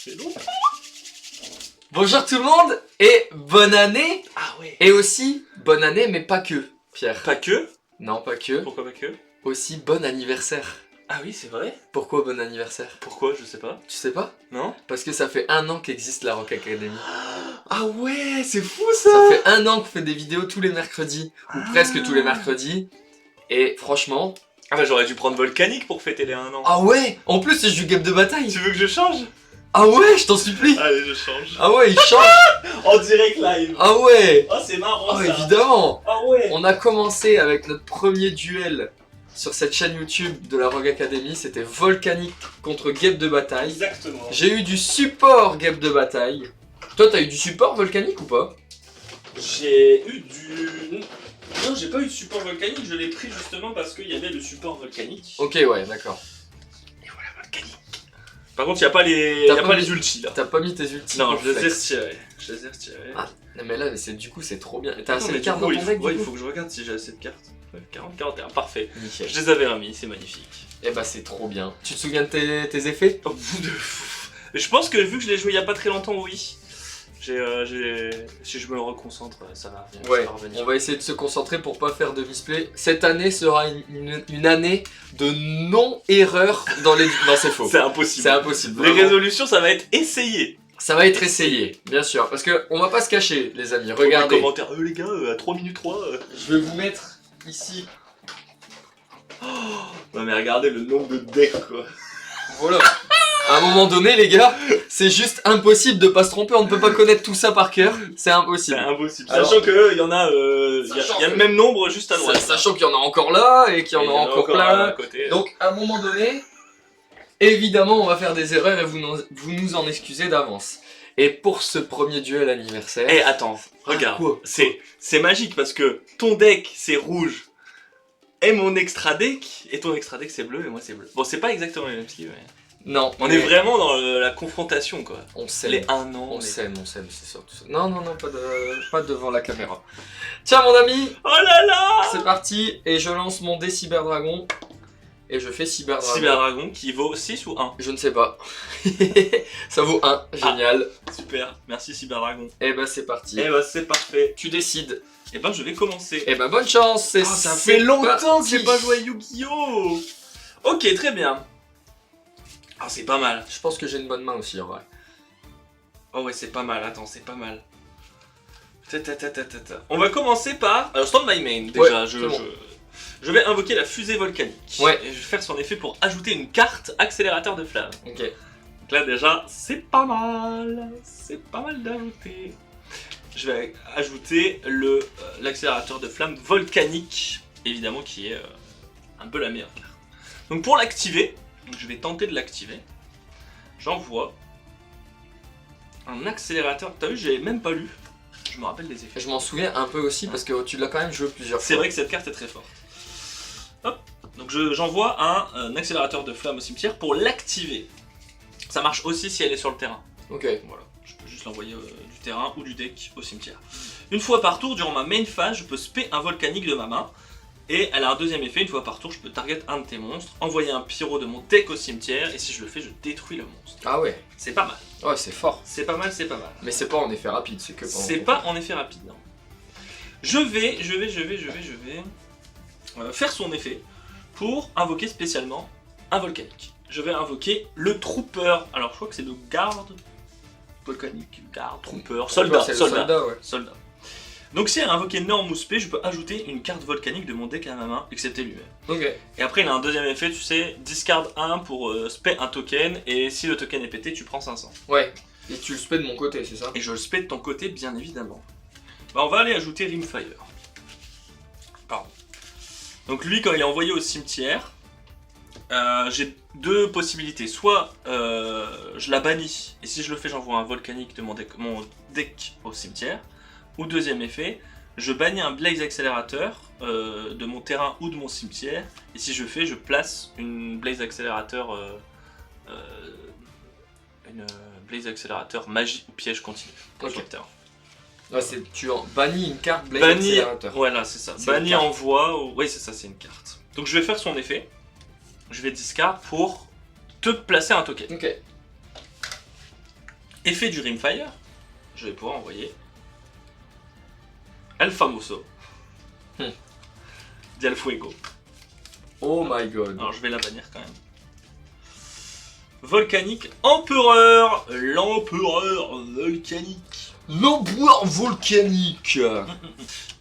fait longtemps. Bonjour tout le monde et bonne année. Ah ouais. Et aussi bonne année mais pas que, Pierre. Pas que. Non, pas que. Pourquoi pas que? Aussi bon anniversaire. Ah oui, c'est vrai. Pourquoi bon anniversaire? Pourquoi? Je sais pas. Tu sais pas? Non. Parce que ça fait 1 an qu'existe la Rock Academy. Ah ouais, c'est fou ça. Ça fait 1 an qu'on fait des vidéos tous les mercredis, ou presque tous les mercredis. Et franchement... Ah bah j'aurais dû prendre Volcanique pour fêter les 1 an. Ah ouais. En plus c'est du game de bataille. Tu veux que je change? Ah ouais, je t'en supplie. Allez, je change. Ah ouais, il change. En direct live. Ah ouais. Oh, c'est marrant Ah ça. évidemment. Ah ouais. On a commencé avec notre premier duel sur cette chaîne YouTube de la Rogue Academy, c'était Volcanique contre Guêpe de Bataille. Exactement. J'ai eu du support Guêpe de Bataille. Toi t'as eu du support Volcanique ou pas? J'ai eu du... Non, j'ai pas eu de support volcanique, je l'ai pris justement parce qu'il y avait le support volcanique. Ok ouais, d'accord. Et voilà, volcanique. Par contre, il n'y a pas les, T'as pas les mis- ultis là. T'as pas mis tes ultis? Non, pour je les ai flex. retirés. Je les ai retirés. Ah, non mais là, du coup c'est trop bien. T'as Attends, assez mais de du cartes coup, dans il ton faut, deck ouais, du il coup faut que je regarde si j'ai assez de cartes. Ouais, 40, 41, parfait. Nickel. Je les avais remis, c'est magnifique. Eh bah c'est trop bien. Tu te souviens de tes effets? Oh, de fou. Je pense que vu que je l'ai joué il y a pas très longtemps, oui. Si je me reconcentre, ça va revenir. Ouais, ça va revenir. on va essayer de se concentrer pour pas faire de misplay. Cette année sera une année de non-erreur dans les... Non c'est faux. C'est impossible. C'est impossible. Les Vraiment. résolutions, ça va être essayé. Ça va être essayé, bien sûr, parce que on va pas se cacher, les amis. Les Regardez, commentaires, les gars, à 3 minutes 3. je vais vous mettre ici. Non mais regardez le nombre de decks quoi. Voilà. À un moment donné, les gars, c'est juste impossible de pas se tromper. On ne peut pas connaître tout ça par cœur. C'est C'est impossible. impossible. Alors- Sachant que il y en a, Sachant il y a que- le même nombre juste à droite. Sachant qu'il y en a encore là et qu'il y en Et a encore à là. côté. Donc, à un moment donné, évidemment, on va faire des erreurs et vous nous en excusez d'avance. Et pour ce premier duel anniversaire. Eh attends, regarde, quoi c'est magique parce que ton deck c'est rouge et mon extra deck, et ton extra deck c'est bleu et moi c'est bleu. Bon, c'est pas exactement les mêmes skills, mais Non, on mais est vraiment dans la confrontation quoi. On s'aime. Les 1 an. On s'aime, c'est surtout ça. Non, pas devant la caméra. Tiens, mon ami, Oh là là. c'est parti. Et je lance mon dé Cyberdragon. Et je fais Cyberdragon. Cyberdragon qui vaut 6 ou 1. Je ne sais pas. Ça vaut 1. Génial. Super, merci Cyberdragon. Et bah, c'est parti. Eh bah c'est parfait. Tu décides. Et ben je vais commencer. Et bah, bonne chance. C'est Ça c'est fait longtemps que parti. j'ai pas joué à Yu-Gi-Oh! Ok, très bien. Ah, c'est pas mal. Je pense que j'ai une bonne main aussi, en vrai. Oh ouais, c'est pas mal, attends, c'est pas mal. On va commencer par... Alors, stand by main, déjà, Ouais, c'est bon. je vais invoquer la fusée volcanique. Ouais. Et je vais faire son effet pour ajouter une carte accélérateur de flamme. Ok. Donc là, déjà, c'est pas mal. C'est pas mal d'ajouter. Je vais ajouter l'accélérateur de flamme volcanique, évidemment, qui est un peu la meilleure carte. Donc pour l'activer, je vais tenter de l'activer. J'envoie un accélérateur. T'as vu, j'ai même pas lu. Je me rappelle des effets. Je m'en souviens un peu aussi parce que tu l'as quand même joué plusieurs fois. C'est vrai que cette carte est très forte. Hop. Donc j'envoie un accélérateur de flamme au cimetière pour l'activer. Ça marche aussi si elle est sur le terrain. Ok. Voilà, je peux juste l'envoyer du terrain ou du deck au cimetière. Une fois par tour, durant ma main phase, je peux spé un volcanique de ma main. Et elle a un deuxième effet, une fois par tour, je peux target un de tes monstres, envoyer un pyro de mon deck au cimetière, et si je le fais, je détruis le monstre. Ah ouais. C'est pas mal. Ouais, c'est fort. C'est pas mal, c'est pas mal. Mais c'est pas en effet rapide, c'est que pendant C'est ton pas tour. en effet rapide, non. Je vais faire son effet pour invoquer spécialement un volcanique. Je vais invoquer le trooper. Alors je crois que c'est le garde volcanique, garde, trooper, soldat, C'est le soldat. ouais. Soldat. Donc si elle a invoqué Norm ou Spé, je peux ajouter une carte volcanique de mon deck à ma main, excepté lui-même. Ok. Et après il a un deuxième effet, tu sais, discard 1 pour spé un token, et si le token est pété, tu prends 500. Ouais. Et tu le spé de mon côté, c'est ça? Et je le spé de ton côté, bien évidemment. Bah on va aller ajouter Rimfire. Pardon. Donc lui, quand il est envoyé au cimetière, j'ai deux possibilités. Soit je la bannis, et si je le fais, j'envoie un volcanique de mon deck au cimetière. Ou deuxième effet, je bannis un Blaze Accélérateur de mon terrain ou de mon cimetière. Et si je fais, je place une Blaze Accélérateur Blaze Accélérateur magie ou piège continu. Ok. Sur le terrain. Ouais, tu bannis une carte Blaze Banni, Accélérateur. voilà, c'est ça. C'est Banni une carte. envoie, oui, c'est ça, c'est une carte. Donc je vais faire son effet. Je vais discard pour te placer un token. Ok. Effet du Rimfire, je vais pouvoir envoyer El Famoso. Dial Fuego. Oh my god. Alors je vais la bannir quand même. Volcanique Empereur. L'Empereur volcanique. L'empereur volcanique.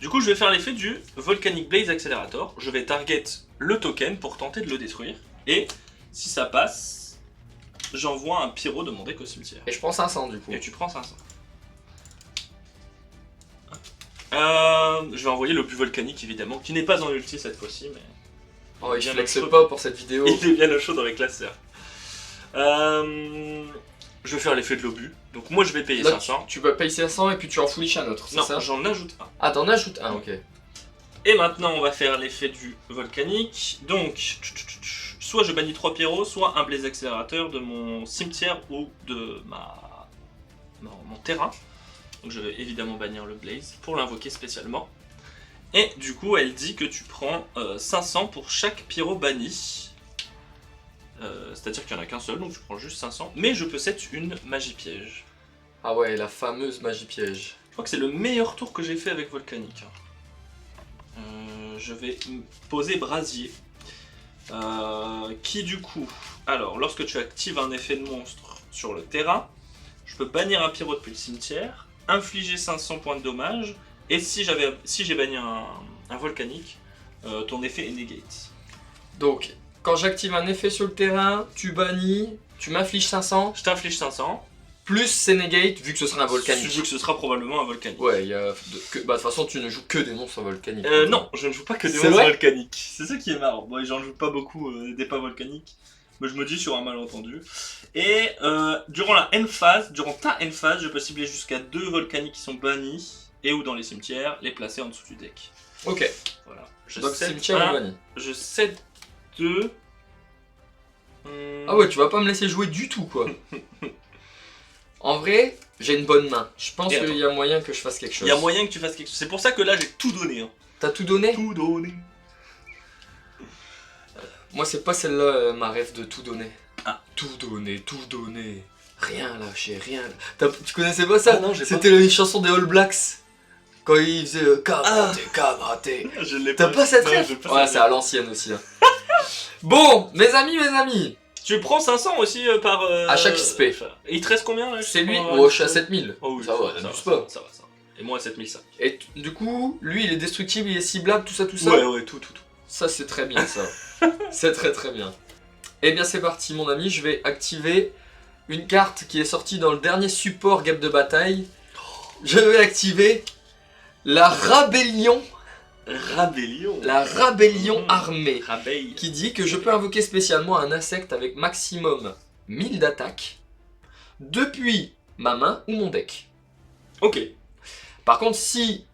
Du coup je vais faire l'effet du Volcanic Blaze Accelerator. Je vais target le token pour tenter de le détruire. Et si ça passe, j'envoie un pyro de mon deck au cimetière. Et je prends 500 du coup. Et tu prends 500. Je vais envoyer l'obus volcanique évidemment, qui n'est pas en ulti cette fois-ci, mais Oh, il bien flexe le chaud. pas pour cette vidéo. il est bien au chaud dans les classeurs. Je vais faire l'effet de l'obus, donc moi je vais payer Là, 500. tu vas payer 500 et puis tu en foolish un autre, c'est Non, ça? j'en ajoute un. Ah, t'en ajoutes un, ok. Et maintenant on va faire l'effet du volcanique, donc soit je bannis 3 pyros, soit un blaze accélérateur de mon cimetière ou de mon terrain. Donc je vais évidemment bannir le blaze pour l'invoquer spécialement. Et du coup elle dit que tu prends 500 pour chaque pyro banni. C'est-à-dire qu'il n'y en a qu'un seul, donc tu prends juste 500. Mais je peux set une magie piège. Ah ouais, la fameuse magie piège. Je crois que c'est le meilleur tour que j'ai fait avec volcanique. Je vais poser brasier. Qui du coup, alors lorsque tu actives un effet de monstre sur le terrain, je peux bannir un pyro depuis le cimetière, infliger 500 points de dommage, et si j'ai banni un volcanique, ton effet est negate. Donc, quand j'active un effet sur le terrain, tu bannis, tu m'infliges 500, Je t'inflige 500, plus c'est negate, vu que ce sera un volcanique. vu que ce sera probablement un volcanique. Ouais, il y a... Bah, de toute façon, tu ne joues que des monstres volcaniques. Non, je ne joue pas que des C'est monstres vrai volcaniques. C'est ça qui est marrant. Bon, j'en joue pas beaucoup des pas volcaniques, mais je me dis sur un malentendu. Et durant ta end phase, je peux cibler jusqu'à 2 volcaniques qui sont bannis et ou dans les cimetières, les placer en dessous du deck. Ok, Voilà. Je donc cède cimetière un, ou banni. je cède 2. Ah ouais, tu vas pas me laisser jouer du tout, quoi. En vrai, j'ai une bonne main. Je pense Et qu'il y a moyen que je fasse quelque chose. Il y a moyen que tu fasses quelque chose. C'est pour ça que là j'ai tout donné. Hein. T'as tout donné? Tout donné. Moi, c'est pas celle-là, ma rêve de tout donner. Ah. Tout donner, tout donner. Rien lâcher, rien. Tu connaissais pas ça? Ah non, j'ai pas. C'était une chanson des All Blacks. Quand ils faisaient karaté, karaté. Je l'ai T'as pas cette Non, rêve? j'ai pas Ouais, cette c'est à l'ancienne aussi. Hein. Bon, mes amis. Tu prends 500 aussi par. À chaque XP. Il te reste combien là, C'est lui, pour, je suis à 7000. Oh oui, ça va, n'abuse pas. Ça va. Et moi à 7005. Et du coup, lui, il est destructible, il est ciblable, tout ça. Ouais, tout. Ça, c'est très bien, ça. C'est très bien. Eh bien, c'est parti, mon ami. Je vais activer une carte qui est sortie dans le dernier support Guêpe de bataille. Je vais activer la Rébellion. La Rébellion armée. Rabeille. Qui dit que je peux invoquer spécialement un insecte avec maximum 1000 d'attaque depuis ma main ou mon deck. Ok. Par contre, si...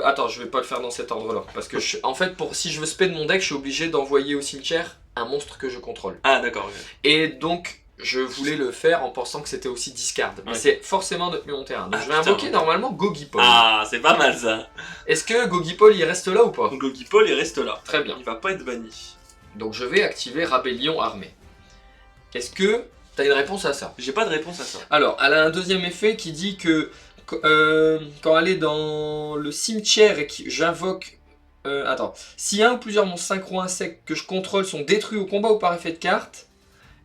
attends, je vais pas le faire dans cet ordre-là. Parce que, en fait, si je veux spé de mon deck, je suis obligé d'envoyer au cimetière un monstre que je contrôle. Ah d'accord. Ok. Et donc, je voulais le faire en pensant que c'était aussi discard. Mais Ouais. c'est forcément depuis mon terrain. Donc Ah, je vais putain. invoquer normalement Gogipol. Ah, c'est pas mal ça. Est-ce que Gogipol, il reste là ou pas? Donc Gogipol il reste là. Très bien. Il va pas être banni. Donc je vais activer Rébellion armée. Est-ce que t'as une réponse à ça? J'ai pas de réponse à ça. Alors, elle a un deuxième effet qui dit que quand elle est dans le cimetière et que j'invoque... attends. Si un ou plusieurs monstres synchro insectes que je contrôle sont détruits au combat ou par effet de carte,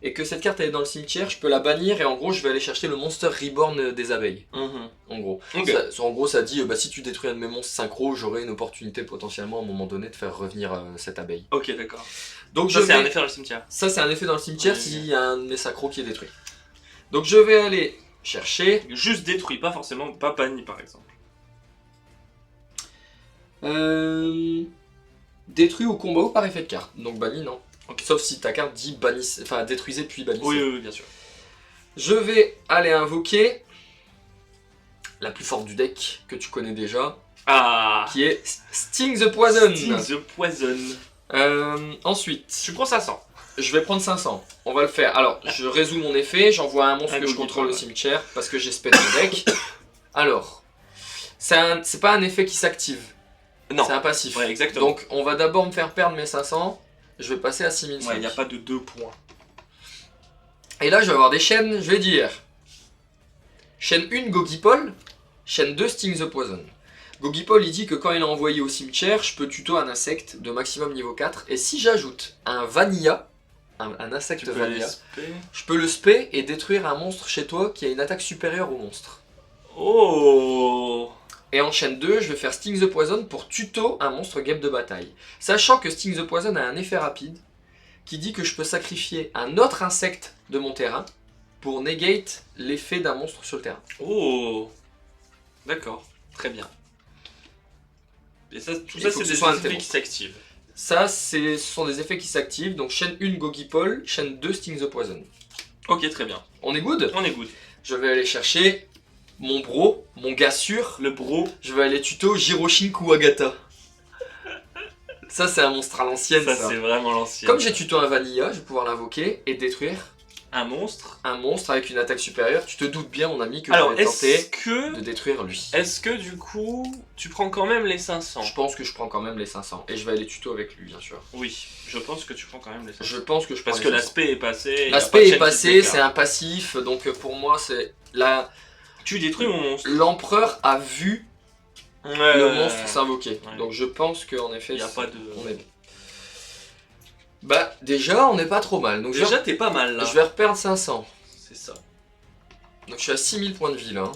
et que cette carte elle est dans le cimetière, je peux la bannir et en gros je vais aller chercher le Monster Reborn des abeilles. En gros. Ok. En gros ça dit, si tu détruis un de mes monstres synchro, j'aurai une opportunité potentiellement à un moment donné de faire revenir cette abeille. Ok, d'accord. Donc Ça je c'est un vais... effet dans le cimetière. Ça c'est un effet dans le cimetière Ouais. s'il y a un de mes synchros qui est détruit. Donc je vais aller chercher... Juste détruit, pas forcément, pas banni par exemple. Détruit au combat ou par effet de carte. Donc banni non. Ok. Sauf si ta carte dit bannissez, enfin détruisez puis bannissez. Oui, bien sûr. Je vais aller invoquer la plus forte du deck que tu connais déjà, Ah. qui est Sting the Poison. Sting the Poison. Ensuite, Tu prends 500. je vais prendre 500. On va le faire. Alors, je résous mon effet, j'envoie un monstre Un que je Gogipol, contrôle au ouais. cimetière parce que j'ai sped mon deck. Alors, c'est pas un effet qui s'active. Non. C'est un passif. Ouais, exactement. Donc, on va d'abord me faire perdre mes 500. Je vais passer à 6005. Ouais, il n'y a pas de 2 points. Et là, je vais avoir des chaînes, je vais dire Chaîne 1, Gogipol. Chaîne 2, Sting the Poison. Gogipol, il dit que quand il est envoyé au cimetière, je peux tuto un insecte de maximum niveau 4. Et si j'ajoute un vanilla, un insecte Tu peux vanilla, les spé. je peux le spé et détruire un monstre chez toi qui a une attaque supérieure au monstre. Oh. Et en chaîne 2, je vais faire Sting the Poison pour tuto un monstre guêpe de bataille. Sachant que Sting the Poison a un effet rapide qui dit que je peux sacrifier un autre insecte de mon terrain pour negate l'effet d'un monstre sur le terrain. Oh. D'accord, très bien. Et ça, tout Il ça, faut c'est que ce des soit un effets thème. qui s'activent. Ça, ce sont des effets qui s'activent. Donc chaîne 1, Gogipol, chaîne 2, Sting the Poison. Ok, très bien. On est good? On est good. Je vais aller chercher mon bro, mon gars sûr. Le bro, Je vais aller tuto Jiroshin Kuwagata. Ça, c'est un monstre à l'ancienne, ça ça. c'est vraiment l'ancien. Comme j'ai tuto un vanilla, je vais pouvoir l'invoquer et détruire Un monstre. un monstre avec une attaque supérieure. Tu te doutes bien, mon ami, que Alors, je vais tenter est-ce de détruire lui. que du coup, tu prends quand même les 500? Je pense que je prends quand même les 500 et je vais aller tuto avec lui, bien sûr. Oui, je pense que tu prends quand même les 500. Je pense que je prends Parce les que 500. l'aspect est passé. y a pas de L'aspect chaîne est qui passé, se déclare. c'est un passif, donc pour moi, c'est Tu détruis mon monstre. l'empereur a vu Ouais, le monstre s'invoquer. ouais. Donc je pense qu'en effet, Il n'y a pas de. on est bon. Bah, déjà, on n'est pas trop mal. Donc Déjà, t'es pas mal là. je vais reperdre 500. C'est ça. Donc je suis à 6000 points de vie là.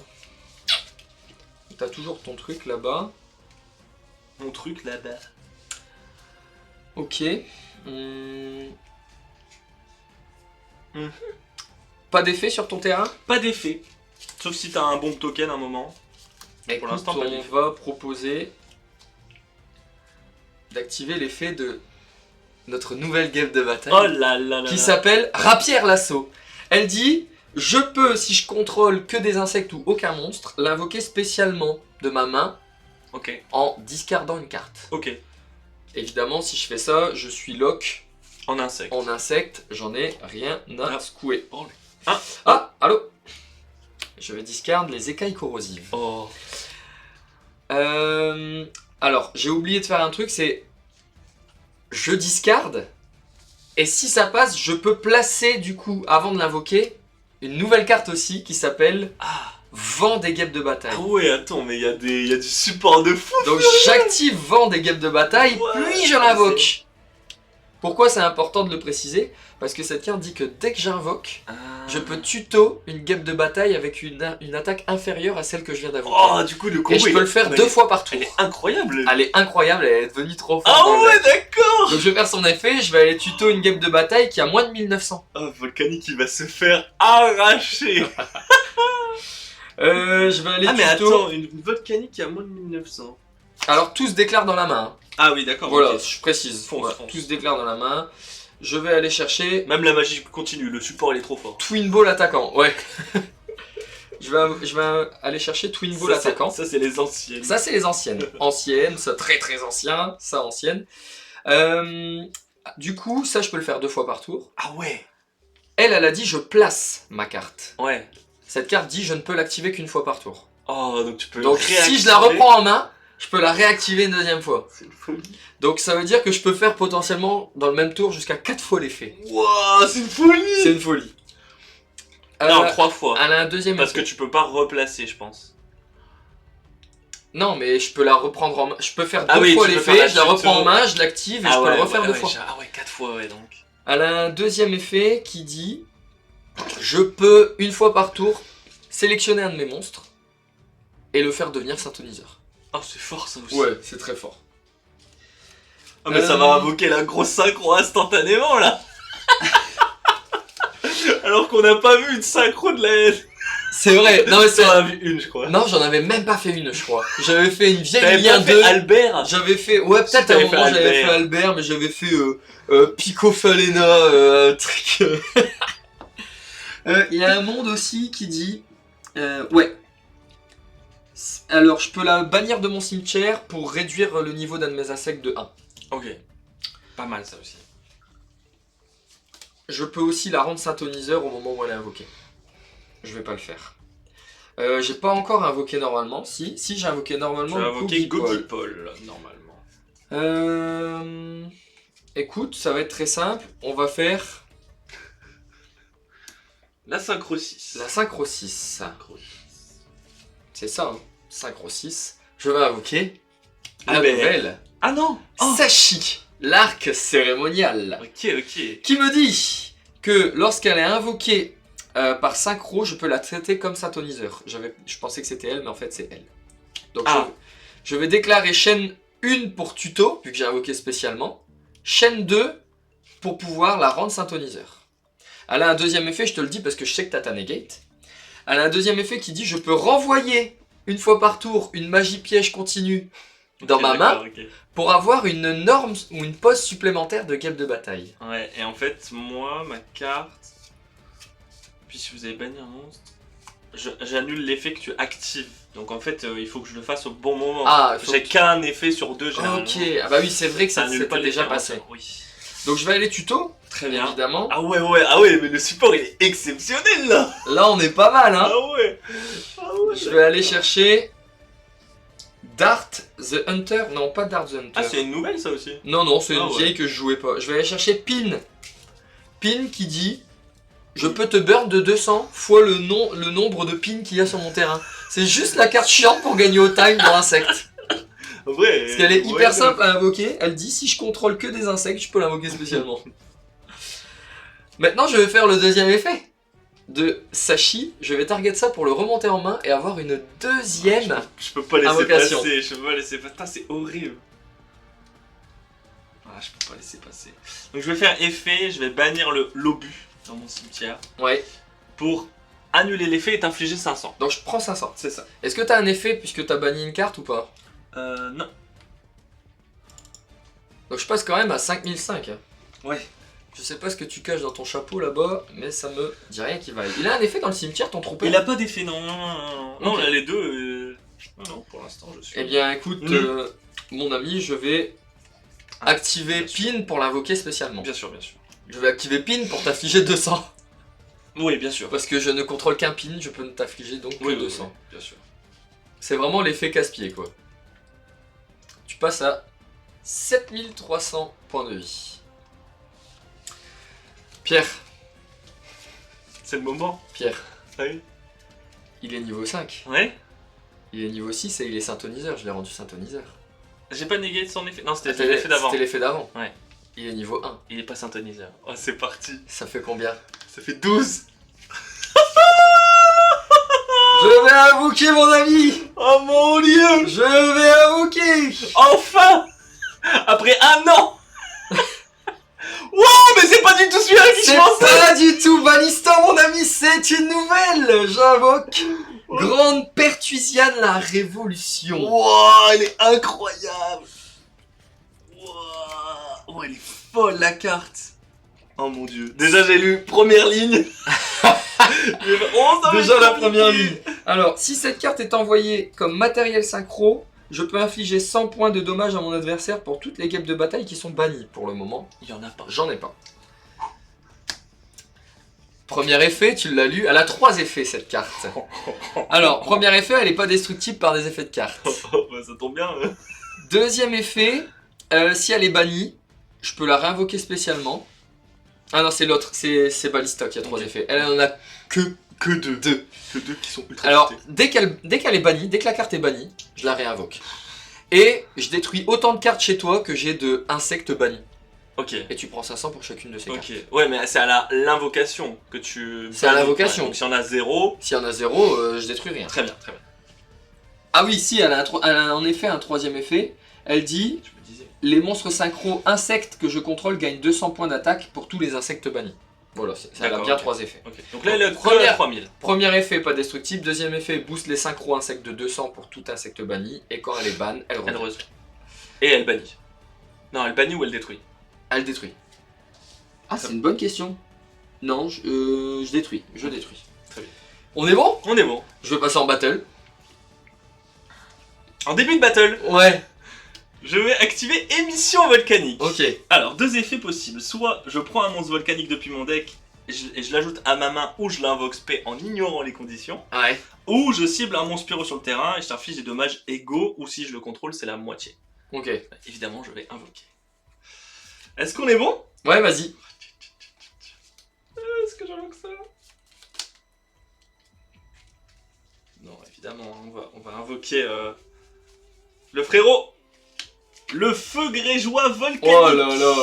T'as toujours ton truc là-bas. Mon truc là-bas. Ok. Hmm. Mhm. Pas d'effet sur ton terrain? Pas d'effet. Sauf si t'as un bon token à un moment. Mais Écoute, pour l'instant, pas on d'effet. va proposer d'activer l'effet de notre nouvelle guêpe de bataille. Oh là là là. Qui là. s'appelle Rapière Lasso. Elle dit: je peux, si je contrôle que des insectes ou aucun monstre, l'invoquer spécialement de ma main Ok. en discardant une carte. Ok. Évidemment, si je fais ça, je suis lock En insecte. en insecte, j'en ai rien à Ah. secouer. Oh, lui. Ah, allô? Je vais discard les écailles corrosives. Oh. Alors, j'ai oublié de faire un truc, c'est je discarde, et si ça passe, je peux placer du coup, avant de l'invoquer, une nouvelle carte aussi qui s'appelle Ah. Vent des guêpes de bataille. Ah ouais, attends, mais il y a du support de fou. Donc j'active Vent des guêpes de bataille, Ouais, puis je l'invoque. Pourquoi c'est important de le préciser? Parce que cette carte dit que dès que j'invoque, je peux tuto une guêpe de bataille avec une attaque inférieure à celle que je viens d'invoquer. Oh, du coup, le combo. Et je peux le faire 2 fois par tour. Elle est incroyable. Elle est incroyable, elle est devenue trop forte. Ah dans le ouais, deck. d'accord. Donc je vais faire son effet, je vais aller tuto une guêpe de bataille qui a moins de 1900. Oh, Volcanic, il va se faire arracher. Je vais aller Ah, mais tuto... attends, une Volcanic qui a moins de 1900. Alors tout se déclare dans la main. Hein. Ah oui, d'accord. Voilà, ok. je précise. Fonce, Voilà, fonce. tout se déclare dans la main. Je vais aller chercher Même la magie continue, le support il est trop fort. Twin Ball attaquant. Ouais. je vais aller chercher Twin Ball attaquant. Ça, c'est les anciennes. Ça, c'est les anciennes. Anciennes, ça très très ancien, ça ancienne. Du coup, ça, je peux le faire 2 fois par tour. Ah ouais. Elle a dit je place ma carte. Ouais. Cette carte dit je ne peux l'activer qu'une fois par tour. Oh, donc tu peux Donc si je la reprends en main, je peux la réactiver une deuxième fois. C'est une folie. Donc ça veut dire que je peux faire potentiellement dans le même tour jusqu'à 4 fois l'effet. Wouah, c'est une folie. C'est une folie. Non, 3 fois. Elle a un deuxième Parce que effet. tu peux pas replacer, je pense. Non, mais je peux la reprendre en main. Je peux faire 2 Ah oui, fois tu peux l'effet, faire la je la tuto. reprends en main, je l'active et je peux le refaire 2 fois. Ah ouais, 4 fois, ouais, donc. Elle a un deuxième effet qui dit je peux, une fois par tour, sélectionner un de mes monstres et le faire devenir synthoniseur. Oh, c'est fort ça aussi. Ouais, c'est très fort. Ah, mais ça va invoquer la grosse synchro instantanément là. Alors qu'on n'a pas vu une synchro de la. C'est vrai, non mais c'est... T'en as vu une, je crois. Non, j'en avais même pas fait une, je crois. J'avais fait une vieille T'avais lien pas fait 2. Albert. J'avais fait... Ouais, Si, peut-être à un t'avais moment fait j'avais Albert. fait Albert, mais j'avais fait Pico Falena, un truc... Il y a un monde aussi qui dit... ouais. Alors, je peux la bannir de mon cimetière pour réduire le niveau d'un de mes insectes de 1. Ok. Pas mal ça aussi. Je peux aussi la rendre synthoniseur au moment où elle est invoquée. Je vais pas le faire. J'ai pas encore invoqué normalement. Si j'ai invoqué Tu normalement. vas invoquer Gogipol. Gogipol, normalement. Écoute, ça va être très simple. On va faire La synchro 6. la synchro 6. C'est ça, hein. Synchro 6. Je vais invoquer Ah la ben. nouvelle Ah non. Oh. Sashi, l'arc cérémonial. Ok, ok. Qui me dit que lorsqu'elle est invoquée par synchro, je peux la traiter comme synthoniseur. Je pensais que c'était elle, mais en fait c'est elle. Donc Ah. je vais déclarer chaîne 1 pour tuto, vu que j'ai invoqué spécialement. Chaîne 2 pour pouvoir la rendre synthoniseur. Elle a un deuxième effet, je te le dis parce que je sais que t'as ta negate. Elle a un deuxième effet qui dit je peux renvoyer une fois par tour une magie piège continue dans Ok, ma d'accord, main ok. pour avoir une norme ou une pause supplémentaire de guêpe de bataille. Ouais, et en fait, moi, ma carte. Puis si vous avez banni un monstre, j'annule l'effet que tu actives. Donc en fait, il faut que je le fasse au bon moment. Ah, il faut J'ai que- qu'un effet sur deux, généralement. Ok, ah bah oui, c'est vrai que ça annule c'était pas déjà l'effet passé. rentrant. Oui. Donc je vais aller tuto, Très bien. évidemment. Ah ouais, mais le support il est exceptionnel là. Là on est pas mal, hein. Ah ouais. Je vais aller chercher Dart the Hunter. Non, pas Dart the Hunter. Ah, c'est une nouvelle ça aussi. Non, c'est Ah une ouais. vieille que je jouais pas. Je vais aller chercher Pin. Pin qui dit je peux te burn de 200 fois le nombre de pins qu'il y a sur mon terrain. C'est juste la carte chiante pour gagner au time dans insecte. En vrai. Parce qu'elle est ouais, hyper simple à invoquer. Elle dit si je contrôle que des insectes, je peux l'invoquer spécialement. Maintenant, je vais faire le deuxième effet de Sashi. Je vais target ça pour le remonter en main et avoir une deuxième. Je peux pas laisser Invocation. passer. Je peux pas laisser passer. Putain, c'est horrible. Ah, je peux pas laisser passer. Donc je vais faire effet. Je vais bannir l'obus dans mon cimetière Ouais. pour annuler l'effet et t'infliger 500. Donc je prends 500. C'est ça. Est-ce que t'as un effet puisque t'as banni une carte ou pas? Non. Donc je passe quand même à 5005. Hein. Ouais. Je sais pas ce que tu caches dans ton chapeau là-bas, mais ça me dit rien qui vaille. Il a un effet dans le cimetière, ton troupeur? Il a pas d'effet, non. Non, Ok. là, les deux. Non, pour l'instant, je suis. Eh bien écoute, mon ami, je vais activer bien sûr. Pin pour l'invoquer spécialement. Bien sûr, bien sûr. Je vais activer Pin pour t'affliger 200. Oui, bien sûr. Parce que je ne contrôle qu'un Pin, je peux ne t'affliger donc que Oui, 200. oui, bien sûr. C'est vraiment l'effet casse-pied quoi. Tu passes à 7300 points de vie. Pierre, C'est le moment. Pierre, Oui. il est niveau 5. Ouais. Il est niveau 6 et il est synthoniseur, je l'ai rendu synthoniseur. J'ai pas négé son effet. Non, c'était C'était l'effet d'avant. C'était l'effet d'avant. Ouais. Il est niveau 1. Il est pas synthoniseur. Oh, c'est parti. Ça fait combien? Ça fait 12. Je vais invoquer mon ami. Oh mon dieu. Je vais invoquer. Enfin. Après un an. Wow, mais c'est pas du tout celui-là qui je C'est pensais. pas du tout Banistan mon ami, c'est une nouvelle. J'invoque Grande Pertuisiane la Révolution. Wow, elle est incroyable. Wow. Oh, elle est folle la carte. Oh mon dieu. Déjà j'ai lu première ligne. Oh, ça va Déjà être la compliqué. première ligne. Alors, si cette carte est envoyée comme matériel synchro, je peux infliger 100 points de dommages à mon adversaire pour toutes les guêpes de bataille qui sont bannies pour le moment. Il y en a pas. J'en ai pas. Premier effet, tu l'as lu, elle a 3 effets cette carte. Alors, premier effet, elle est pas destructible par des effets de carte. Bah, ça tombe bien. Deuxième effet, si elle est bannie, je peux la réinvoquer spécialement. Ah non, c'est l'autre, c'est Ballista qui a 3 Ok. effets. Elle en a que deux. deux. Que deux qui sont ultra Alors, cheatés. dès qu'elle est bannie, dès que la carte est bannie, je la réinvoque. Et je détruis autant de cartes chez toi que j'ai de insectes bannis. Ok. Et tu prends 500 pour chacune de ces cartes. Ok. Ouais, mais c'est à l'invocation que tu. C'est à l'invocation. Ouais, donc si on a 0. S'il y en a 0, je détruis rien. Très bien, très bien. Ah oui, si, elle a en effet un troisième effet. Elle dit Je me disais. les monstres synchro insectes que je contrôle gagnent 200 points d'attaque pour tous les insectes bannis. Voilà, ça a D'accord, bien ok. 3 effets. Ok. Donc là, elle est Première- à 3000. Premier effet, pas destructible. Deuxième effet, booste les synchro insectes de 200 pour tout insecte banni. Et quand elle est ban, elle revient. Elle revient. Et elle bannit. Non, elle bannit ou elle détruit. Elle détruit. Ah, c'est une bonne question. Non, je détruis. Je détruis. Très bien. On est bon? On est bon. Je vais passer en battle. En début de battle, Ouais. je vais activer émission volcanique. Ok. Alors, deux effets possibles. Soit je prends un monstre volcanique depuis mon deck et je l'ajoute à ma main ou je l'invoque spé en ignorant les conditions. Ouais. Ou je cible un monstre pyro sur le terrain et je t'inflige des dommages égaux ou si je le contrôle, c'est la moitié. Ok. Évidemment, je vais invoquer. Est-ce qu'on est bon? Ouais, vas-y. Est-ce que j'invoque ça? Non, évidemment, on va invoquer le frérot. Le feu grégeois volcanique. Oh là là.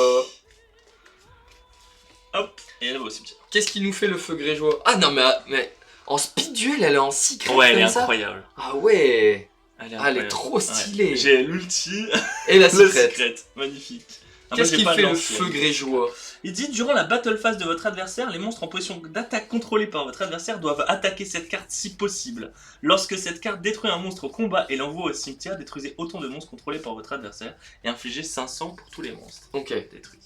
Hop, et elle va au cimetière. Qu'est-ce qui nous fait le feu grégeois? Ah non mais en speed duel elle est en secret Ouais, elle est comme ça. incroyable. Ah ouais. Elle est, Ah, elle est trop stylée. Ouais. J'ai l'ulti. Et la Le secret. secret. Magnifique. Ah, Qu'est-ce moi, j'ai qui pas fait le l'ancienne. feu grégeois? Il dit durant la battle phase de votre adversaire, les monstres en position d'attaque contrôlés par votre adversaire doivent attaquer cette carte si possible. Lorsque cette carte détruit un monstre au combat et l'envoie au cimetière, détruisez autant de monstres contrôlés par votre adversaire et infligez 500 pour tous les monstres Ok. détruits.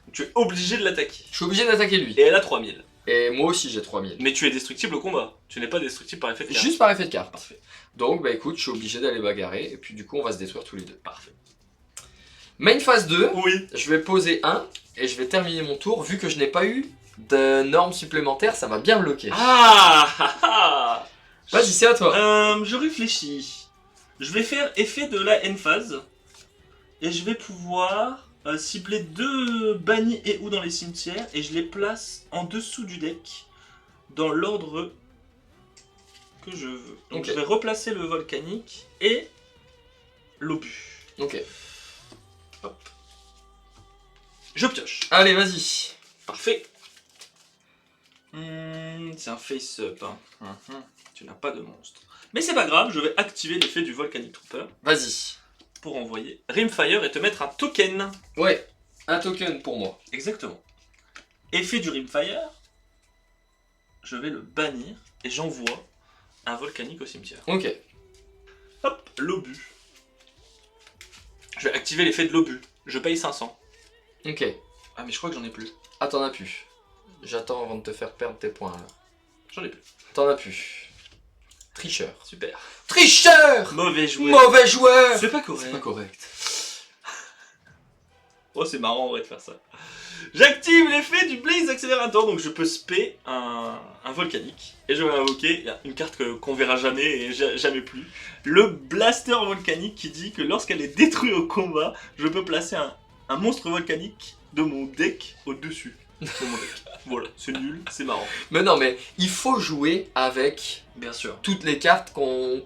Donc, tu es obligé de l'attaquer. Je suis obligé d'attaquer lui. Et elle a 3000. Et moi aussi j'ai 3000. Mais tu es destructible au combat. Tu n'es pas destructible par effet de carte. Juste par effet de carte. Parfait. Donc bah écoute, je suis obligé d'aller bagarrer et puis du coup on va se détruire tous les deux. Parfait. Main phase 2, Oui. je vais poser 1 et je vais terminer mon tour. Vu que je n'ai pas eu de normes supplémentaires, ça m'a bien bloqué. Ah. Vas-y, c'est à toi. Je réfléchis. Je vais faire effet de la end phase. Et je vais pouvoir cibler 2 bannis et ou dans les cimetières. Et je les place en dessous du deck. Dans l'ordre que je veux. Donc Ok. je vais replacer le volcanique et l'obus. Ok. Hop. Je pioche. Allez, vas-y. Parfait. C'est un face-up. Hein. Tu n'as pas de monstre. Mais c'est pas grave, je vais activer l'effet du Volcanic Trooper Vas-y. pour envoyer Rimfire et te mettre un token. Ouais, un token pour moi. Exactement. Effet du Rimfire, je vais le bannir et j'envoie un Volcanique au cimetière. Ok. Hop, l'obus. Je vais activer l'effet de l'obus. Je paye 500. Ok. Ah mais je crois que j'en ai plus. Ah, t'en as plus. J'attends avant de te faire perdre tes points là. J'en ai plus. T'en as plus. Tricheur. Super. Tricheur! Mauvais joueur. Mauvais joueur! C'est pas correct. C'est pas correct. Oh, c'est marrant en vrai de faire ça. J'active l'effet du Blaze Accelerator, donc je peux spé un volcanique. Et je vais invoquer une carte qu'on verra jamais et jamais plus. Le Blaster Volcanique qui dit que lorsqu'elle est détruite au combat, je peux placer un monstre volcanique de mon deck au-dessus de mon deck. Voilà, c'est nul, c'est marrant. Mais non, mais il faut jouer avec Bien sûr. toutes les cartes qu'on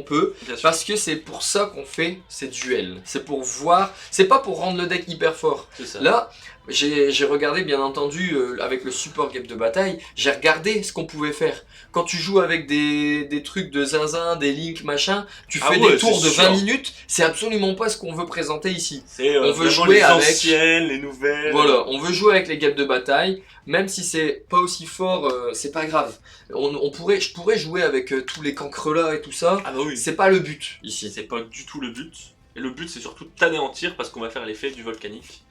peut. Bien sûr. Parce que c'est pour ça qu'on fait ces duels. C'est pour voir. C'est pas pour rendre le deck hyper fort. C'est ça. Là, j'ai regardé bien entendu avec le support game de bataille, j'ai regardé ce qu'on pouvait faire. Quand tu joues avec des trucs de zinzin, des links, machin, tu Ah fais ouais, des tours c'est de sûr. 20 minutes, c'est absolument pas ce qu'on veut présenter ici. C'est on veut vraiment jouer les avec- anciennes, les nouvelles. Voilà, on veut jouer avec les games de bataille, même si c'est pas aussi fort, c'est pas grave. Je pourrais jouer avec tous les cancres là et tout ça, Ah bah oui. c'est pas le but ici. C'est pas du tout le but. Et le but, c'est surtout de t'anéantir parce qu'on va faire l'effet du volcanique.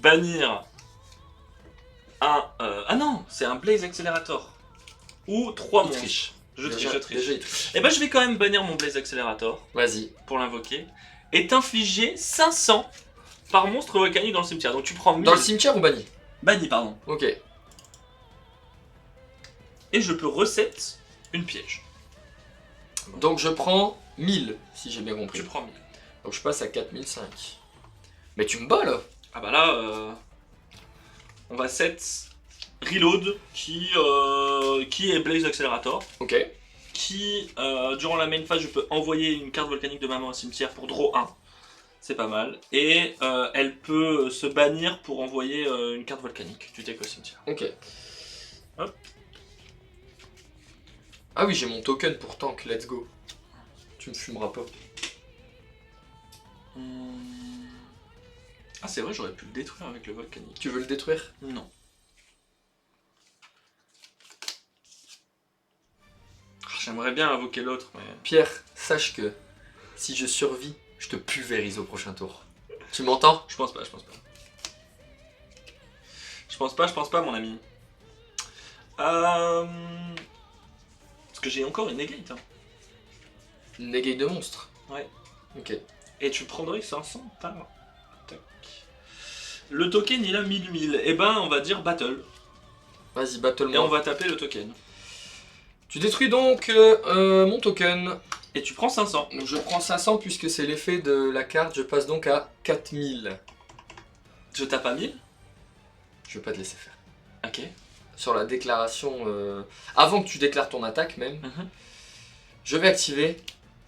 Bannir un. Ah non, c'est un Blaze Accelerator. Ou 3 Il monstres. triche. Je triche, Déjà- je triche. déjà, il triche. Et bah, je vais quand même bannir mon Blaze Accelerator Vas-y. pour l'invoquer. Et t'infliger 500 par monstre volcanique dans le cimetière. Donc tu prends 1000. Dans le cimetière ou banni? Banni, pardon. Ok. Et je peux reset une piège. Donc je prends 1000, si j'ai bien compris. Tu prends 1000. Donc je passe à 4005. Mais tu me bats là? Ah bah là, on va set Reload qui est Blaze Accelerator. Ok. Qui, durant la main phase, je peux envoyer une carte volcanique de maman au cimetière pour draw 1. C'est pas mal. Et elle peut se bannir pour envoyer une carte volcanique du deck au cimetière. Ok. Hop. Ah oui, j'ai mon token pour tank, let's go. Tu me fumeras pas. Ah c'est vrai, j'aurais pu le détruire avec le volcanique. Tu veux le détruire? Non. Ah, j'aimerais bien invoquer l'autre, mais... Pierre, sache que si je survis, je te pulvérise au prochain tour. Tu m'entends? Je pense pas. Je pense pas, mon ami. Parce que j'ai encore une negate. Hein. Une negate de monstre. Ouais. Ok. Et tu prendrais 500 par attaque. Le token, il a 1000. Et ben, on va dire battle. Vas-y, Et battle-moi. on va taper le token. Tu détruis donc mon token. Et tu prends 500. Donc je prends 500 puisque c'est l'effet de la carte. Je passe donc à 4000. Je tape à 1000. Je vais pas te laisser faire. Ok. Sur la déclaration, avant que tu déclares ton attaque même, Je vais activer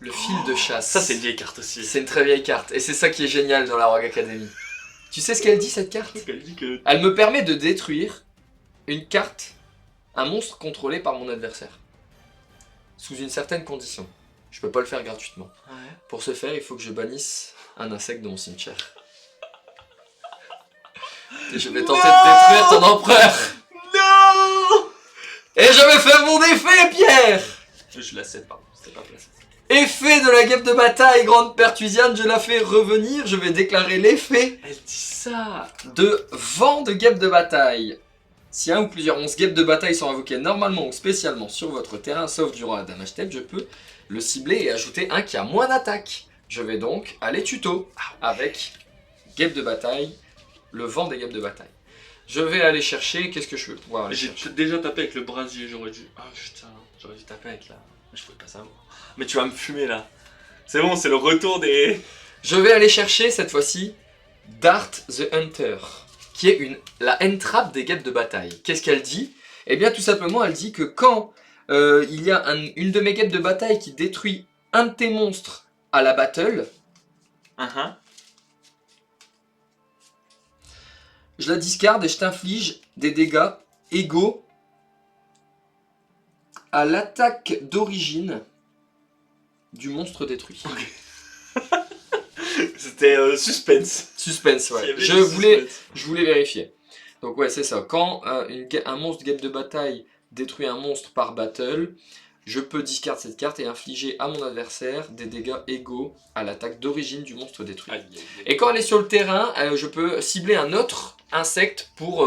le fil de chasse. Ça, c'est une vieille carte aussi. C'est une très vieille carte. Et c'est ça qui est génial dans la Rogue Academy. Tu sais ce qu'elle dit, cette carte? Elle dit que... Elle me permet de détruire une carte, un monstre contrôlé par mon adversaire. Sous une certaine condition. Je peux pas le faire gratuitement. Ouais. Pour ce faire, il faut que je bannisse un insecte de mon cimetière. Et je vais tenter de détruire ton empereur. Non. Et je vais faire mon effet, Pierre. Je la cède, pardon, c'était pas placé. Effet de la guêpe de bataille, grande pertuisienne, je la fais revenir. Je vais déclarer l'effet Elle dit ça. de vent de guêpe de bataille. Si un ou plusieurs monstres guêpes de bataille sont invoqués normalement ou spécialement sur votre terrain, sauf durant la damage step, je peux le cibler et ajouter un qui a moins d'attaque. Je vais donc aller tuto avec guêpe de bataille, le vent des guêpes de bataille. Je vais aller chercher, qu'est-ce que je vais pouvoir aller J'ai chercher? déjà tapé avec le brasier, j'aurais dû... Ah putain, j'aurais dû taper avec la... Je pouvais pas savoir. Mais tu vas me fumer là. C'est bon, c'est le retour des... Je vais aller chercher cette fois-ci Dart the Hunter, qui est la entrap des guêpes de bataille. Qu'est-ce qu'elle dit? Eh bien tout simplement elle dit que quand il y a une de mes guêpes de bataille qui détruit un de tes monstres à la battle, je la discarde et je t'inflige des dégâts égaux à l'attaque d'origine du monstre détruit. C'était suspense. Suspense, Il y ouais. avait Je du voulais suspense. vérifier. Donc ouais, c'est ça. Quand un monstre guêpe de bataille détruit un monstre par battle, je peux discard cette carte et infliger à mon adversaire des dégâts égaux à l'attaque d'origine du monstre détruit. Aïe, aïe, aïe. Et quand elle est sur le terrain, je peux cibler un autre insecte pour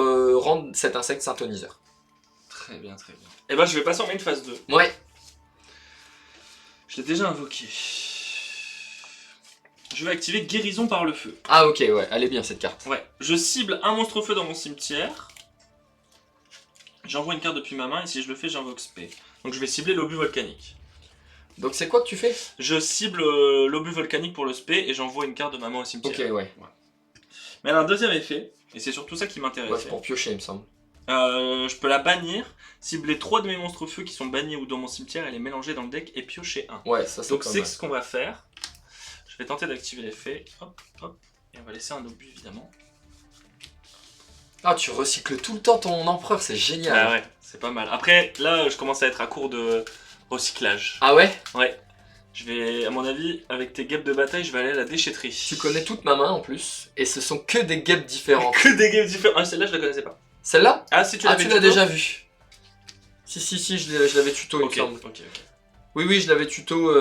rendre cet insecte synthoniseur. Très bien, très bien. Et ben je vais passer en main phase 2. Ouais. Je l'ai déjà invoqué. Je vais activer guérison par le feu. Ah ok, ouais, elle est bien cette carte. Ouais. Je cible un monstre feu dans mon cimetière. J'envoie une carte depuis ma main et si je le fais, j'invoque spé. Donc je vais cibler l'obus volcanique. Donc c'est quoi que tu fais? Je cible l'obus volcanique pour le spé et j'envoie une carte de ma main au cimetière. Ok, ouais. Mais elle a un deuxième effet, et c'est surtout ça qui m'intéresse. Ouais, c'est pour piocher, il me semble. Je peux la bannir, cibler 3 de mes monstres feu qui sont bannis ou dans mon cimetière et les mélanger dans le deck et piocher un. Ouais, ça c'est Donc pas c'est mal. ce qu'on va faire. Je vais tenter d'activer l'effet. Hop, hop. Et on va laisser un obus évidemment. Ah, tu recycles tout le temps ton empereur, c'est génial. Ah ouais, c'est pas mal. Après, là, je commence à être à court de recyclage. Ah ouais? Ouais. Je vais, à mon avis, avec tes guêpes de bataille, je vais aller à la déchetterie. Tu connais toute ma main en plus, et ce sont que des guêpes différentes. Que des guêpes différentes. Ah, celle-là, je la connaissais pas. Celle-là? Ah, si tu Ah, l'avais tu l'as déjà vue. Si, je l'avais tuto, il me Ok, semble. ok. Oui, je l'avais tuto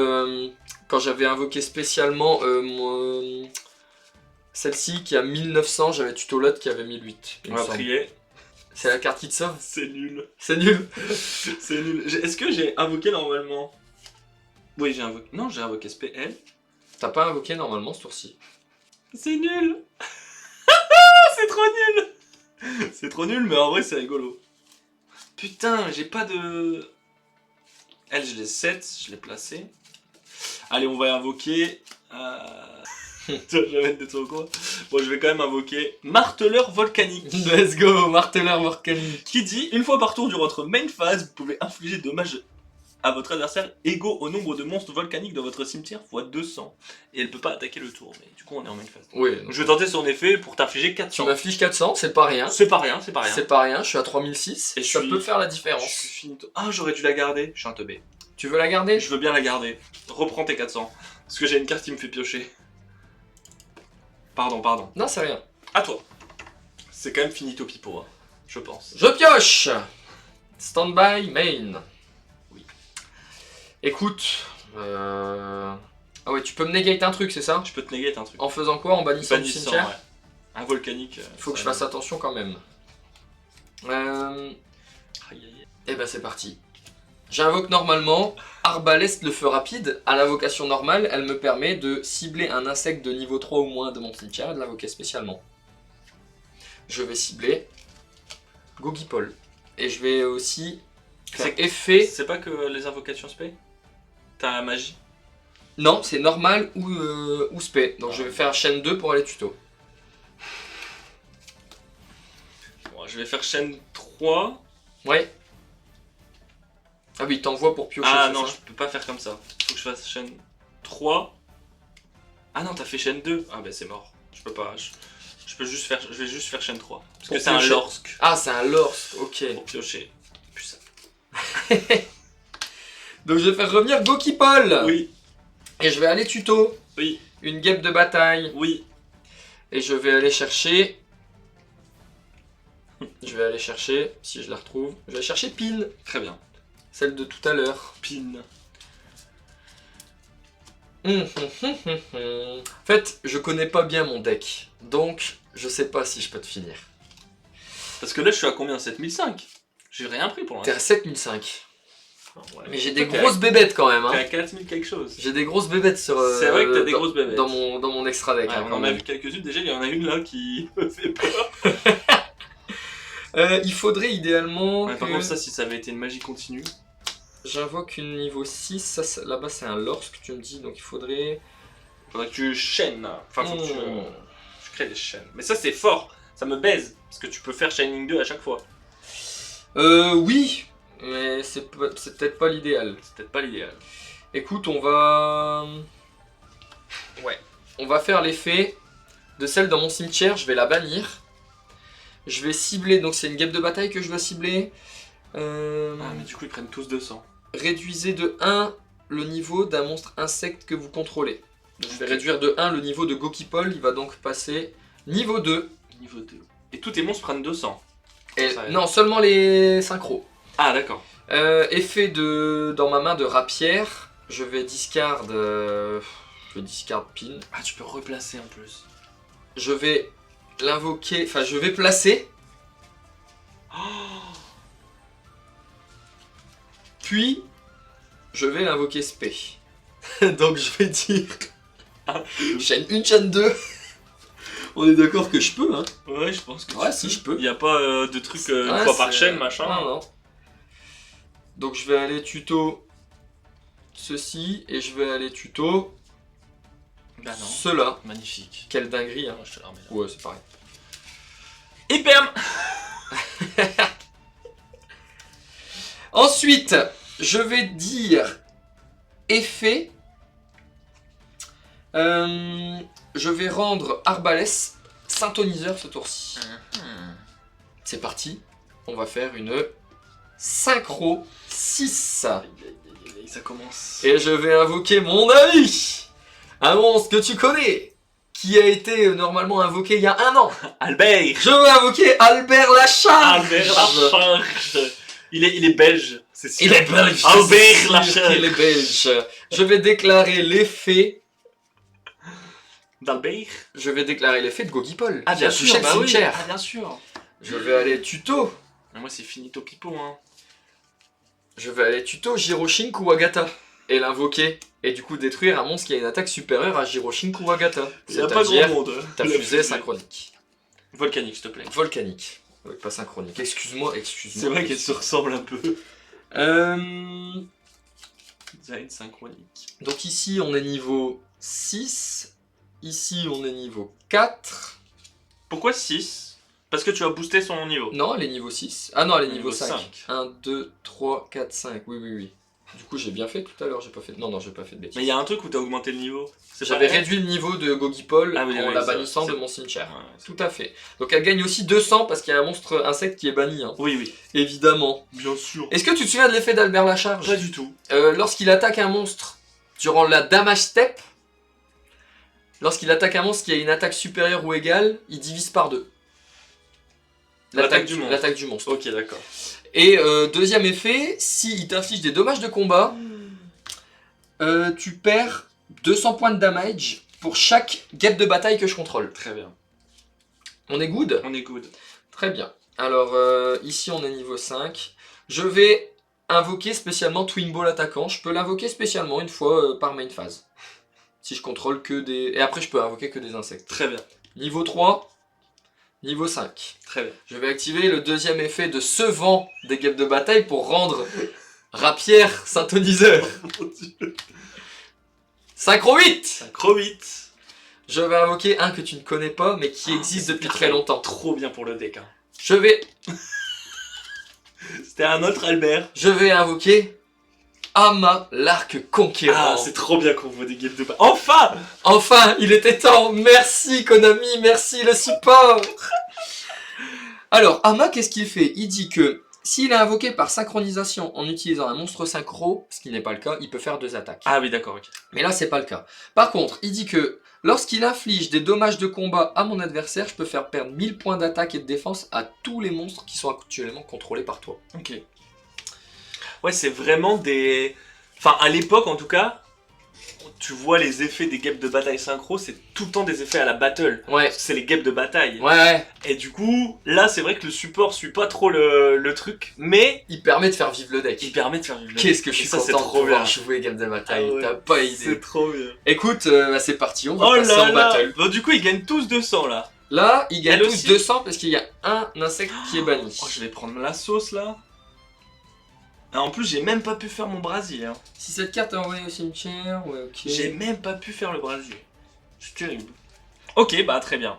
quand j'avais invoqué spécialement celle-ci qui a 1900, j'avais tuto l'autre qui avait 1008. il On me va semble. prier. C'est la carte qui te sauve? C'est nul. C'est nul. C'est nul. Est-ce que j'ai invoqué normalement? Oui, j'ai invoqué. Non, j'ai invoqué SPL. T'as pas invoqué normalement ce tour-ci. C'est nul. C'est trop nul. C'est trop nul, mais en vrai, c'est rigolo. Putain, j'ai pas de... Elle, je l'ai 7, je l'ai placé. Allez, on va invoquer... J'avais des trucs quoi. Bon, je vais quand même invoquer Marteleur Volcanique. Let's go, marteleur volcanique. Qui dit, une fois par tour durant votre main phase, vous pouvez infliger des dommages à votre adversaire égaux au nombre de monstres volcaniques dans votre cimetière x 200. Et elle peut pas attaquer le tour, mais du coup on est en main phase. Oui, Donc je vais tenter son effet pour t'infliger tu 400. m'infliges 400, c'est pas rien. C'est pas rien, c'est pas rien. C'est pas rien, je suis à 3006 Et et je ça suis- peut faire la Je différence. suis finito. Ah, j'aurais dû la garder. Je suis un teubé. Tu veux la garder? Je veux bien la garder. Reprends tes 400. Parce que j'ai une carte qui me fait piocher. Pardon. Non, c'est rien. À toi. C'est quand même finito pipo, hein, je pense. Je pioche. Standby main. Oui. Écoute. Ah ouais, tu peux me negate un truc, c'est ça? Je peux te néguer un truc. En faisant quoi? En bannissant du Bannissant, cimetière? ouais. Un volcanique. Il faut que je ça- fasse attention quand même. Aïe, aïe, aïe. Et ben c'est parti. J'invoque normalement Arbaleste le feu rapide. À l'invocation normale, elle me permet de cibler un insecte de niveau 3 ou moins de mon cimetière et de l'invoquer spécialement. Je vais cibler Gogipol. Et je vais aussi faire C'est- effet. C'est pas que les invocations spé? T'as magie? Non, c'est normal ou spé. Donc je vais faire chaîne 2 pour aller tuto. Bon, je vais faire chaîne 3. Ouais. Ah oui, t'envoies pour piocher. Ah c'est non, ça je peux pas faire comme ça. Faut que je fasse chaîne 3. Ah non, t'as fait chaîne 2. Ah bah c'est mort. Je peux pas. Je vais juste faire chaîne 3. Parce Pour que c'est un piocher. lorsk. Ah, c'est un lorsk, ok. Pour piocher. Putain. Donc je vais faire revenir Gokipol. Oui, Et je vais aller tuto. oui, Une guêpe de bataille. oui. Et je vais aller chercher. Si je la retrouve, je vais chercher Pin, Très bien. celle de tout à l'heure. Pin. En fait, je connais pas bien mon deck, donc je sais pas si je peux te finir. Parce que là, je suis à combien? 7005. J'ai rien pris pour T'es l'instant. à 7005. Ouais. Mais j'ai des Toi, grosses bébêtes quand même. T'es à Hein. 4000 quelque chose. J'ai des grosses bébêtes sur. C'est vrai que t'as des dans- grosses bébêtes. Dans mon extra deck. Ouais, hein, on quand en a même. vu quelques-unes. Déjà, il y en a une là qui me fait peur. Il faudrait idéalement Ouais, que par contre, ça, si ça avait été une magie continue. j'invoque une niveau 6. Ça, là-bas, c'est un lorsk, tu me dis, donc il faudrait. Faudrait que tu chaînes. Enfin, faut que Hmm. tu crées des chaînes. Mais ça, c'est fort. Ça me baise. Parce que tu peux faire Shining 2 à chaque fois. Oui, mais c'est peut-être pas l'idéal. C'est peut-être pas l'idéal. Écoute, on va. Ouais. On va faire l'effet de celle dans mon cimetière, je vais la bannir. Je vais cibler, donc c'est une guêpe de bataille que je dois cibler. Ah, mais du coup, ils prennent tous 200. Réduisez de 1 le niveau d'un monstre insecte que vous contrôlez. Donc, je vais réduire de 1 le niveau de Gokipol, il va donc passer niveau 2. Niveau 2. Et tous tes monstres prennent 200. Et, Ça aide. non, seulement les synchros. Ah, d'accord. Effet dans ma main de rapière, je vais discard pin. Ah, tu peux replacer en plus. Je vais l'invoquer, enfin je vais placer, Oh, puis je vais l'invoquer spé. Donc je vais dire chaîne 1, chaîne 2. On est d'accord que je peux, hein. ouais, je pense que Ouais, tu si, peux. je peux. Il n'y a pas de truc une Ouais, fois par c'est- chaîne, machin. Non, non. Donc je vais aller tuto ceci et je vais aller tuto Bah non. cela. Magnifique. Quelle dinguerie, hein. Ah, je te la remets là. Ouais, c'est pareil. Hyper. Ensuite, je vais dire effet. Je vais rendre Arbalès synthoniseur ce tour-ci. C'est parti. On va faire une synchro 6. Aïe, aïe, aïe, aïe, ça commence. Et je vais invoquer mon ami. Un monstre que tu connais. Qui a été normalement invoqué il y a 1 an. Albert. Je vais invoquer Albert Lacharge. Albert Lacharge. Il est belge, c'est sûr. Il est belge. Albert sûr Lacharge. qu'il est belge. Je vais déclarer l'effet. D'Albert. Je vais déclarer l'effet de Gokipol. Ah, qui a bien touché sûr, le bah oui. cimetière. Ah, bien sûr. Je vais aller tuto. Ah, moi, c'est finito pipo, hein. Je vais aller tuto Jiroshin Kuwagata. Et l'invoquer. Et du coup détruire un monstre qui a une attaque supérieure à Jiroshin Kuwagata. Il n'y a pas grand C'est-à-dire monde. ta La fusée synchronique. Volcanique, s'il te plaît. Volcanique. Oui, pas synchronique. Excuse-moi. C'est vrai qu'elle se ressemble un peu. Design synchronique. Donc ici on est niveau 6. Ici on est niveau 4. Pourquoi 6? Parce que tu as boosté son niveau. Non, elle est niveau 6. Ah non, elle est niveau Niveau 5. 5. 1, 2, 3, 4, 5. Oui, oui, oui. Du coup, j'ai bien fait tout à l'heure. J'ai pas fait. Non, non, j'ai pas fait de bêtises. Mais il y a un truc où tu as augmenté le niveau. C'est J'avais pas vrai réduit le niveau de Gokipol Ah oui, en oui, la ça, bannissant c'est- de mon cimetière. Ouais, c'est- Tout à fait. Donc elle gagne aussi 200 parce qu'il y a un monstre insecte qui est banni. Hein. Oui, oui. Évidemment. Bien sûr. Est-ce que tu te souviens de l'effet d'Albert Lacharge? Pas du tout. Lorsqu'il attaque un monstre durant la damage step, lorsqu'il attaque un monstre qui a une attaque supérieure ou égale, il divise par 2. L'attaque du monstre. L'attaque du monstre. Ok, d'accord. Et deuxième effet, s'il t'inflige des dommages de combat, tu perds 200 points de damage pour chaque guêpe de bataille que je contrôle. Très bien. On est good? On est good. Très bien. Alors ici on est niveau 5. Je vais invoquer spécialement Twin Ball attaquant. Je peux l'invoquer spécialement une fois par main phase. Si je contrôle que des... Et après je peux invoquer que des insectes. Très bien. Niveau 3, niveau 5. Très bien. Je vais activer le deuxième effet de ce vent des guêpes de bataille pour rendre Rapière synthoniseur. Mon Dieu. Synchro 8. Synchro 8. Je vais invoquer un que tu ne connais pas mais qui existe depuis très longtemps. Trop bien pour le deck. Hein. Je vais C'était un autre Albert. invoquer Ama, l'arc conquérant. Ah, c'est trop bien qu'on voit des guêpes de bataille. Enfin! Enfin, il était temps. Merci Konami, merci le support. Alors, Ama, qu'est-ce qu'il fait? Il dit que s'il est invoqué par synchronisation en utilisant un monstre synchro, ce qui n'est pas le cas, il peut faire 2 attaques. Ah oui, d'accord, ok. Mais là, c'est pas le cas. Par contre, il dit que lorsqu'il inflige des dommages de combat à mon adversaire, je peux faire perdre 1000 points d'attaque et de défense à tous les monstres qui sont actuellement contrôlés par toi. Ok. Ouais, c'est vraiment des... Enfin, à l'époque, en tout cas, tu vois les effets des guêpes de bataille synchro, c'est tout le temps des effets à la battle. Ouais. Parce que c'est les guêpes de bataille. Ouais. Et du coup, là, c'est vrai que le support suit pas trop le truc, mais Il permet de faire vivre le deck. il permet de faire vivre le Qu'est-ce que deck. je Et suis ça, c'est content de trop pouvoir bien. jouer Game de bataille, Ah ouais, t'as pas idée. C'est trop bien. Écoute, c'est parti, on va Oh passer là en là. battle. Bon, du coup, ils gagnent tous 200 là. Là, ils gagnent Elle tous aussi. 200 parce qu'il y a un insecte qui est banni. Oh, je vais prendre la sauce là. Ah, en plus, j'ai même pas pu faire mon brasier. Hein. Si cette carte est envoyée au cimetière, ouais, ok. J'ai même pas pu faire le brasier. C'est terrible. Ok, bah très bien.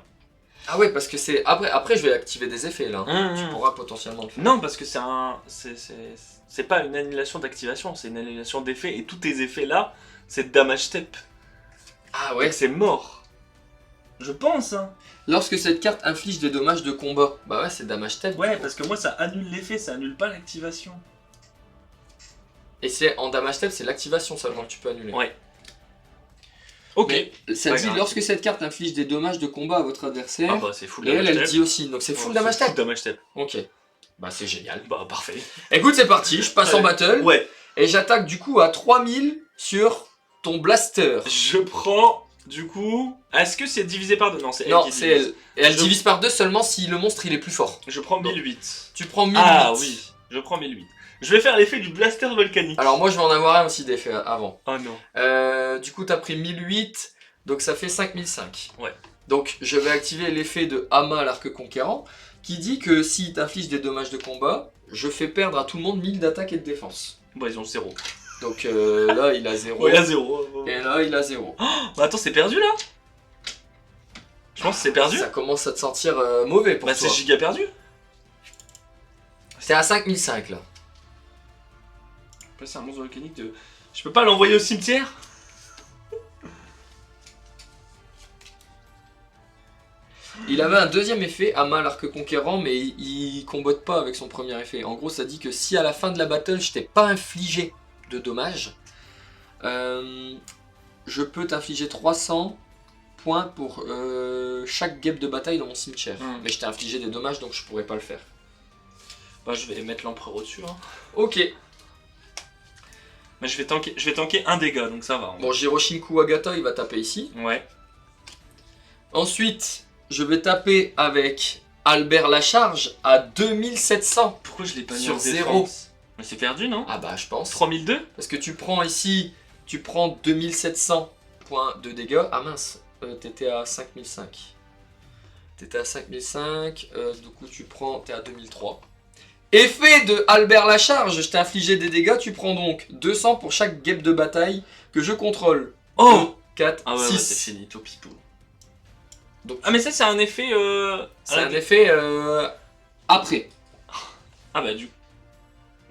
Ah ouais, parce que c'est... Après, je vais activer des effets là. Tu Mmh. pourras potentiellement le faire. Non, parce que c'est un. C'est pas une annulation d'activation, c'est une annulation d'effet. Et tous tes effets là, c'est damage step. Ah Ouais, ouais. c'est mort. Je pense, hein. Lorsque cette carte inflige des dommages de combat. Bah ouais, c'est damage step. Ouais, parce que moi ça annule l'effet, ça annule pas l'activation. Et c'est en damage step, c'est l'activation seulement que tu peux annuler. Ouais. Ok. Mais ça Ouais, dit grave. lorsque cette carte inflige des dommages de combat à votre adversaire. Ah bah c'est full et damage elle step. dit aussi. Donc c'est full Ouais, damage c'est step. full damage step. Ok. Bah c'est génial. Bah parfait. Écoute, c'est parti, je passe en battle. Ouais. Et j'attaque du coup à 3000 sur ton blaster. Je prends du coup. Est-ce que c'est divisé par deux? Non, c'est elle Non, qui c'est divise. elle. Et elle Je- divise par 2 seulement si le monstre il est plus fort. Je prends 1008. Tu prends 1008. Ah oui, je prends 1008. Je vais faire l'effet du blaster volcanique. Alors moi je vais en avoir un aussi d'effet avant. Oh non. Du coup t'as pris 1008, donc ça fait 5005. Ouais. Donc je vais activer l'effet de Ama l'arc conquérant, qui dit que s'il t'inflige des dommages de combat, je fais perdre à tout le monde 1000 d'attaque et de défense. Bon, ils ont 0. Donc là il a 0. Ouais, il a 0. Et là il a 0. Bah attends, c'est perdu là? Je pense que c'est perdu. Ça commence à te sentir mauvais pour Bah toi. c'est giga perdu. C'est à 5005 là. C'est un monstre volcanique de... Je peux pas l'envoyer au cimetière? Il avait un deuxième effet, Ama l'arc conquérant, mais il combote pas avec son premier effet. En gros, ça dit que si à la fin de la battle, je t'ai pas infligé de dommages, je peux t'infliger 300 points pour chaque guêpe de bataille dans mon cimetière. Mais je t'ai infligé des dommages, donc je pourrais pas le faire. Bah je vais mettre l'empereur au-dessus. Hein. Ok. Mais je vais tanker un dégât, donc ça va. Bon, Jiroshinku Agata, il va taper ici. Ouais. Ensuite, je vais taper avec Albert Lacharge à 2700. Pourquoi je l'ai pas mis Sur en zéro. défense? Mais c'est perdu, non? Ah bah, je pense. 3002? Parce que tu prends ici, tu prends 2700 points de dégâts. Ah mince, t'étais à 5005. T'étais à 5005, du coup tu prends, t'es à 2003. Effet de Albert Lacharge, je t'ai infligé des dégâts, tu prends donc 200 pour chaque guêpe de bataille que je contrôle. Oh 4, Ah ouais, 6. ouais, c'est fini, tout pipou. Donc- Ah mais ça c'est un effet... C'est un effet après. Ah bah du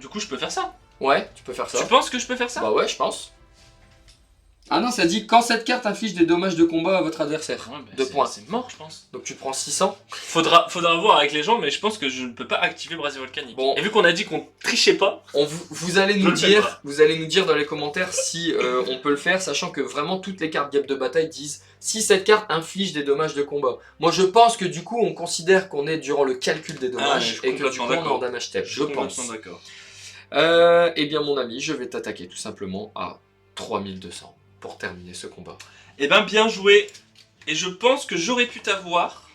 coup je peux faire ça. Ouais, tu peux faire ça. Tu penses que je peux faire ça? Bah ouais, je pense. Ah non, ça dit quand cette carte inflige des dommages de combat à votre adversaire. Ouais, bah, 2 points. C'est mort je pense. Donc tu prends 600. Faudra voir avec les gens, mais je pense que je ne peux pas activer Brasier Volcanique. Bon. Et vu qu'on a dit qu'on trichait pas, Vous allez Je nous le fais dire, pas. vous allez nous dire dans les commentaires si on peut le faire, sachant que vraiment toutes les cartes guêpes de bataille disent si cette carte inflige des dommages de combat. Moi je pense que du coup on considère qu'on est durant le calcul des je dommages suis et que du coup complètement on est en d'accord. damage step. Je pense. complètement d'accord. Eh bien mon ami, je vais t'attaquer tout simplement à 3200 pour terminer ce combat. Eh ben bien joué. Et je pense que j'aurais pu t'avoir.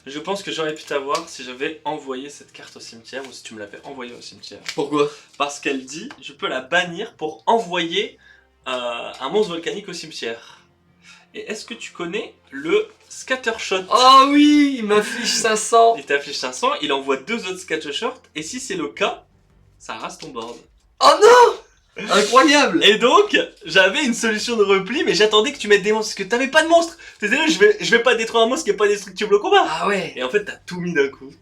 Je pense que j'aurais pu t'avoir si j'avais envoyé cette carte au cimetière ou si tu me l'avais envoyée au cimetière. Pourquoi? Parce qu'elle dit, je peux la bannir pour envoyer un monstre volcanique au cimetière. Et est-ce que tu connais le Scattershot? Oh oui, il m'affiche 500. Il t'affiche 500, il envoie 2 autres Scattershot, et si c'est le cas, ça rase ton board. Oh non! Incroyable! Et donc, j'avais une solution de repli, mais j'attendais que tu mettes des monstres, parce que t'avais pas de monstre. T'étais là, je vais pas détruire un monstre qui est pas destructible au combat. Ah ouais! Et en fait, t'as tout mis d'un coup.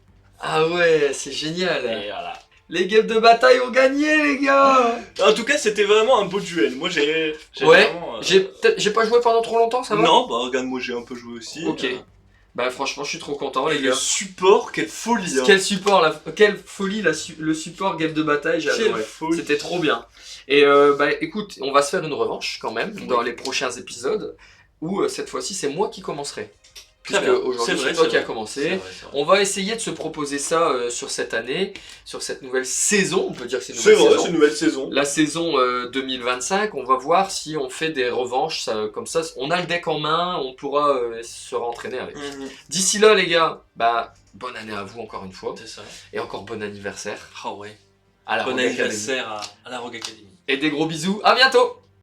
Ah ouais, c'est génial! Et voilà. Les games de bataille ont gagné, les gars. En tout cas, c'était vraiment un beau duel. Moi, j'ai Ouais, vraiment, j'ai pas joué pendant trop longtemps, ça va? Non, bah regarde, moi j'ai un peu joué aussi. Ok. Bah franchement, je suis trop content, Et les le gars. support, quelle folie hein. Quel support, quelle folie le support game de bataille, j'ai Quelle adoré. folie. C'était trop bien. Et bah écoute, on va se faire une revanche quand même Oui. dans les prochains épisodes où cette fois-ci c'est moi qui commencerai. Très Puisque bien. aujourd'hui C'est vrai, c'est toi c'est qui as vrai. commencé. C'est vrai, c'est vrai. On va essayer de se proposer ça sur cette année, sur cette nouvelle saison. On peut dire que c'est une C'est nouvelle vrai, saison. c'est une nouvelle saison. La saison 2025, on va voir si on fait des revanches, comme ça on a le deck en main, on pourra se rentraîner avec. D'ici là les gars, bah bonne année à vous encore une fois, C'est ça. et encore bon anniversaire Ah ouais. à la Bon Rogue Academy. anniversaire à la Rogue Academy. Et des gros bisous, à bientôt.